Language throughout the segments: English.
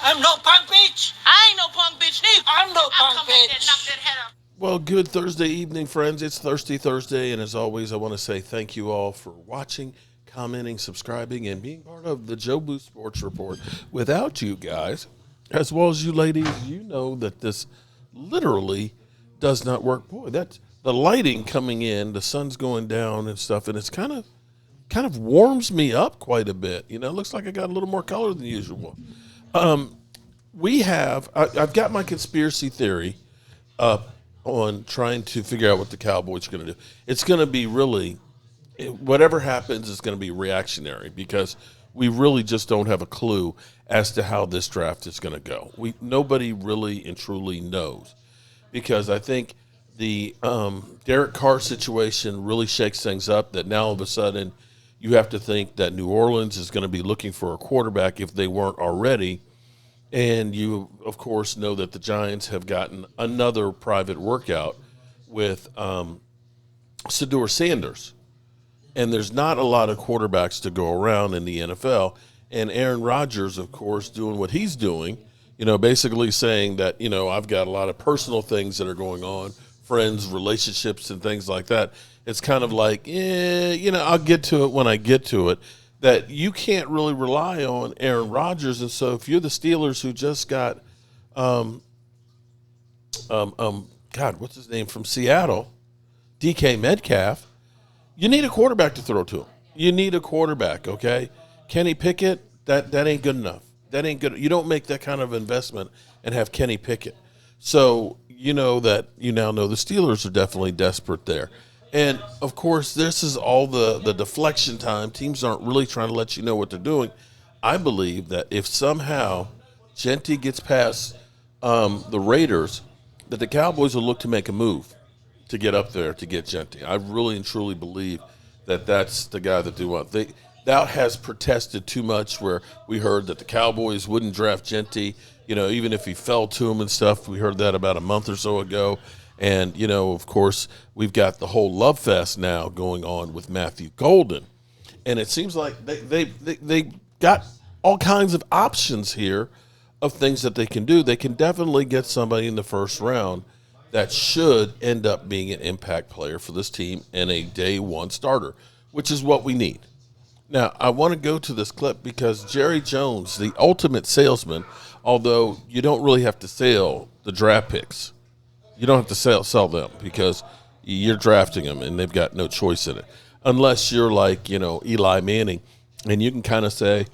I'm no punk bitch. I ain't no punk bitch neither. I'm no I'll punk come back there and knock bitch. that head off. Well, good Thursday evening, friends. It's Thirsty Thursday, and as always, I want to say thank you all for watching, commenting, subscribing, and being part of the Joe Boo Sports Report. Without you guys, as well as you ladies, you know that this literally does not work. Boy, that's the lighting coming in, the sun's going down and stuff, and it's kind of warms me up quite a bit. You know, it looks like I got a little more color than usual. I've got my conspiracy theory up on trying to figure out what the Cowboys are going to do. It's going to be really, whatever happens is going to be reactionary because we really just don't have a clue as to how this draft is going to go. Nobody really and truly knows because I think the Derek Carr situation really shakes things up that now all of a sudden you have to think that New Orleans is going to be looking for a quarterback if they weren't already. And you, of course, know that the Giants have gotten another private workout with Shedeur Sanders. And there's not a lot of quarterbacks to go around in the NFL. And Aaron Rodgers, of course, doing what he's doing, basically saying that, I've got a lot of personal things that are going on, friends, relationships, and things like that. It's kind of like, I'll get to it when I get to it. That you can't really rely on Aaron Rodgers, and so if you're the Steelers who just got, God, what's his name from Seattle, DK Metcalf, you need a quarterback to throw to him. You need a quarterback, okay? Kenny Pickett, that ain't good enough. That ain't good. You don't make that kind of investment and have Kenny Pickett. So you know that you now know the Steelers are definitely desperate there. And, of course, this is all the deflection time. Teams aren't really trying to let you know what they're doing. I believe that if somehow Genty gets past the Raiders, that the Cowboys will look to make a move to get up there to get Genty. I really and truly believe that that's the guy that they want. That has protested too much where we heard that the Cowboys wouldn't draft Genty, even if he fell to them and stuff. We heard that about a month or so ago. And, of course, we've got the whole love fest now going on with Matthew Golden. And it seems like they got all kinds of options here of things that they can do. They can definitely get somebody in the first round that should end up being an impact player for this team and a day one starter, which is what we need. Now, I want to go to this clip because Jerry Jones, the ultimate salesman, although you don't really have to sell the draft picks. You don't have to sell them because you're drafting them and they've got no choice in it. Unless you're like, Eli Manning, and you can kind of say,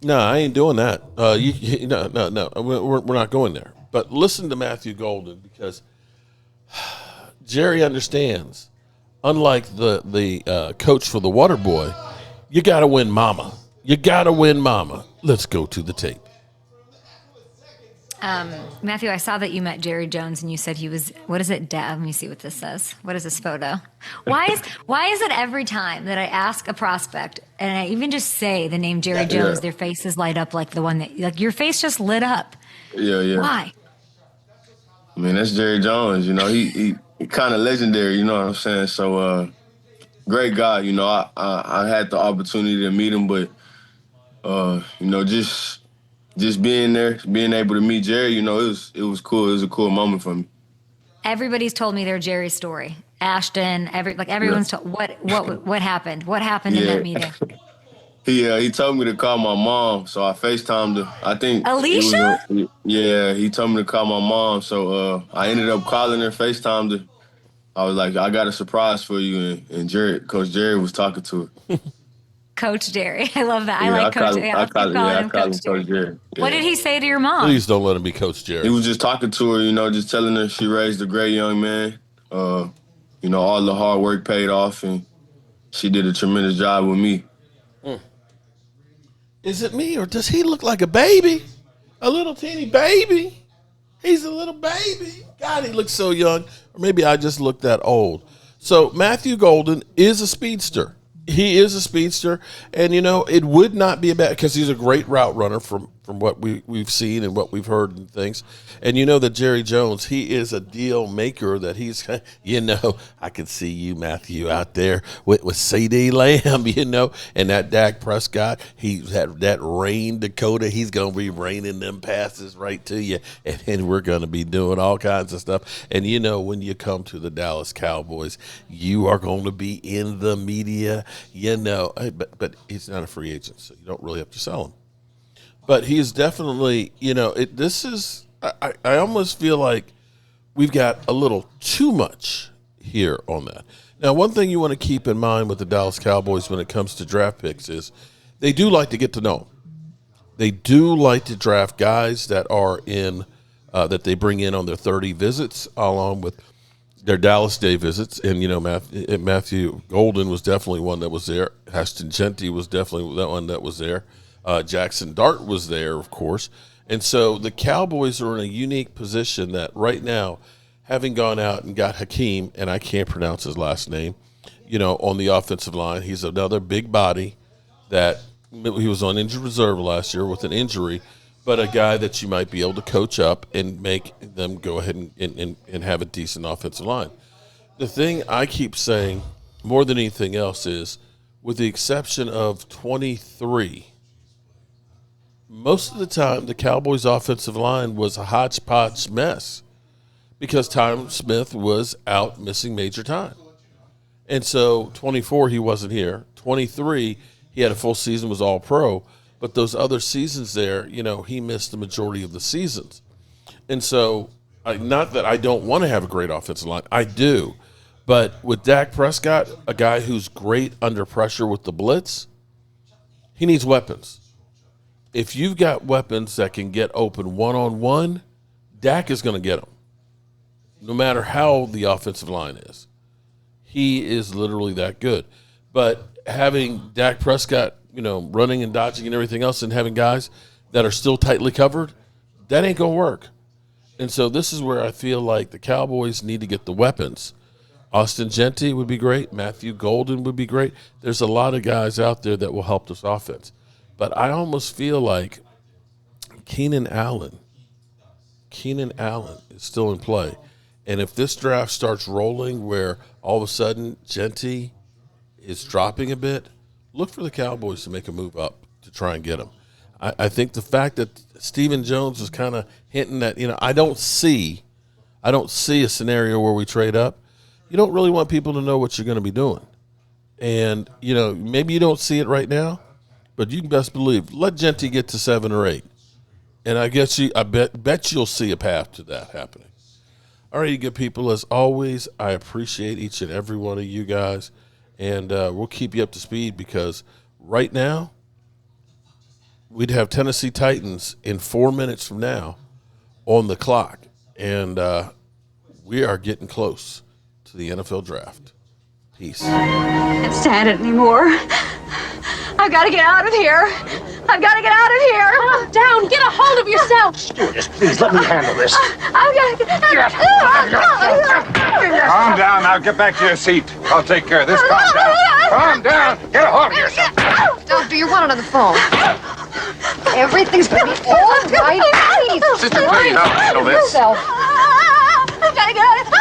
no, I ain't doing that. No, we're not going there. But listen to Matthew Golden because Jerry understands, unlike the coach for the Water Boy, you got to win mama. You got to win mama. Let's go to the tape. Matthew, I saw that you met Jerry Jones and you said he was, what is it? Let me see what this says. What is this photo? Why is it every time that I ask a prospect and I even just say the name Jerry Jones, their faces light up like the one that, like your face just lit up. Yeah. Why? I mean, that's Jerry Jones, he kind of legendary, you know what I'm saying? So, great guy, I had the opportunity to meet him, but, just being there, being able to meet Jerry, it was cool. It was a cool moment for me. Everybody's told me their Jerry story. Ashton, everyone's told what happened? What happened in that meeting? He told me to call my mom, so I FaceTimed her. I think Alicia? He told me to call my mom, so I ended up calling her, FaceTimed her. I was like, I got a surprise for you, and Coach Jerry was talking to her. Coach Jerry. I love that. I like Coach Jerry. I called him Coach Jerry. Yeah. What did he say to your mom? Please don't let him be Coach Jerry. He was just talking to her, just telling her she raised a great young man. All the hard work paid off, and she did a tremendous job with me. Is it me, or does he look like a baby? A little teeny baby? He's a little baby. God, he looks so young. Or maybe I just look that old. So Matthew Golden is a speedster. He is a speedster, and it would not be a bad because he's a great route runner from from what we've seen and what we've heard and things. And you know that Jerry Jones, he is a deal maker. That he's, I can see you, Matthew, out there with C.D. Lamb, and that Dak Prescott. He's had that rain Dakota. He's going to be raining them passes right to you, and we're going to be doing all kinds of stuff. And when you come to the Dallas Cowboys, you are going to be in the media, but he's not a free agent, so you don't really have to sell him. But he is definitely, I almost feel like we've got a little too much here on that. Now, one thing you want to keep in mind with the Dallas Cowboys when it comes to draft picks is they do like to get to know them. They do like to draft guys that are that they bring in on their 30 visits along with their Dallas Day visits. And, Matthew Golden was definitely one that was there. Ashton Jeanty was definitely that one that was there. Jackson Dart was there, of course. And so the Cowboys are in a unique position that right now, having gone out and got Hakeem, and I can't pronounce his last name, on the offensive line. He's another big body that he was on injured reserve last year with an injury, but a guy that you might be able to coach up and make them go ahead and have a decent offensive line. The thing I keep saying more than anything else is, with the exception of 23, most of the time the Cowboys' offensive line was a hodgepodge mess because Tyron Smith was out missing major time. And so 24, he wasn't here. 23, he had a full season, was all pro. But those other seasons there, he missed the majority of the seasons. And so, not that I don't want to have a great offensive line. I do. But with Dak Prescott, a guy who's great under pressure with the blitz, he needs weapons. If you've got weapons that can get open one-on-one, Dak is going to get them, no matter how the offensive line is. He is literally that good. But having Dak Prescott, running and dodging and everything else, and having guys that are still tightly covered, that ain't going to work. And so this is where I feel like the Cowboys need to get the weapons. Austin Jeanty would be great. Matthew Golden would be great. There's a lot of guys out there that will help this offense. But I almost feel like Keenan Allen is still in play. And if this draft starts rolling where all of a sudden Jeanty is dropping a bit, look for the Cowboys to make a move up to try and get him. I think the fact that Stephen Jones is kind of hinting that, I don't see a scenario where we trade up. You don't really want people to know what you're going to be doing. And, maybe you don't see it right now, but you can best believe, let Jeanty get to 7 or 8. And I bet you'll see a path to that happening. All right, you good people, as always, I appreciate each and every one of you guys. And we'll keep you up to speed because right now we'd have Tennessee Titans in 4 minutes from now on the clock. And we are getting close to the NFL draft. Peace. I can't stand it anymore. I've got to get out of here. I've got to get out of here. Calm down. Get a hold of yourself. Stewardess, please let me handle this. I've got to get Calm down. Now get back to your seat. I'll take care of this. Calm down. Calm down. Get a hold of yourself. Doctor, you're wanted on the phone. Everything's going to be all right. Please. Sister, please, I'll handle this. I've got to get out of here.